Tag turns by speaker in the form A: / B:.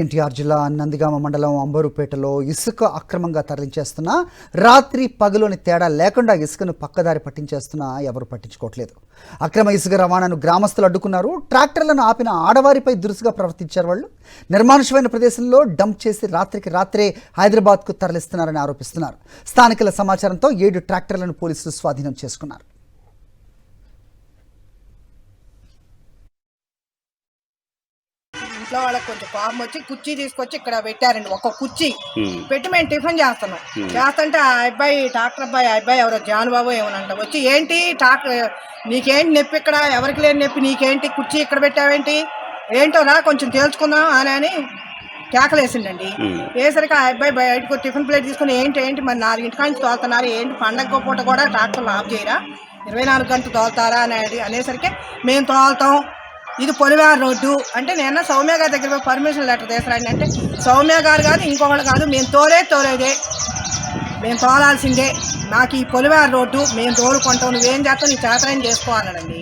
A: ఎన్టీఆర్ జిల్లా నందిగామ మండలం అంబరుపేటలో ఇసుక అక్రమంగా తరలించేస్తున్నా రాత్రి పగలోని తేడా లేకుండా ఇసుకను పక్కదారి పట్టించేస్తున్నా ఎవరు పట్టించుకోవట్లేదు. అక్రమ ఇసుక రవాణాను గ్రామస్తులు అడ్డుకున్నారు. ట్రాక్టర్లను ఆపిన ఆడవారిపై దురుసుగా ప్రవర్తించారు. వాళ్ళు నిర్మానుష్యమైన ప్రదేశంలో డంప్ చేసి రాత్రికి రాత్రే హైదరాబాద్కు తరలిస్తున్నారని ఆరోపిస్తున్నారు. స్థానికుల సమాచారంతో 7 ట్రాక్టర్లను పోలీసులు స్వాధీనం చేసుకున్నారు.
B: ఇంట్లో వాళ్ళకి కొంచెం కోపం వచ్చి కుర్చీ తీసుకొచ్చి ఇక్కడ పెట్టారండి. ఒక కుర్చీ పెట్టి మేము టిఫిన్ చేస్తున్నాం. చేస్తుంటే ఆ ట్రాక్టర్ అబ్బాయి ఎవరో జానుబాబు ఏమనంట వచ్చి, ఏంటి ట్రాక్టర్ నీకేంటి నొప్పి, ఇక్కడ ఎవరికి లేని నొప్పి నీకేంటి, కుర్చీ ఇక్కడ పెట్టావేంటి, ఏంటో రా కొంచెం తేల్చుకుందాం అని కేకలేసిండండి. వేసరికి ఆ అబ్బాయి బయటకు టిఫిన్ ప్లేట్ తీసుకుని ఏంటి మరి 4 గంటల నుంచి తోలుతున్నారు, ఏంటి పండగ పూట కూడా ట్రాక్టర్లు ఆఫ్ చేయరా, 24 గంటలు తోలుతారా అనేసరికి మేము తోలుతాం, ఇది పొలివార రోడ్డు అంటే, నేను సౌమ్య గారి దగ్గర పర్మిషన్ లెటర్ తీసుకురండి అంటే, సౌమ్య గారు కాదు ఇంకొకళ్ళు కాదు, మేము తోలేదే, మేము తోలాల్సిందే, నాకు ఈ పొలివార రోడ్డు మేము తోలుకుంటాం, నువ్వేం చేస్తావు నీ చేతనని చేసుకోవాలనండి.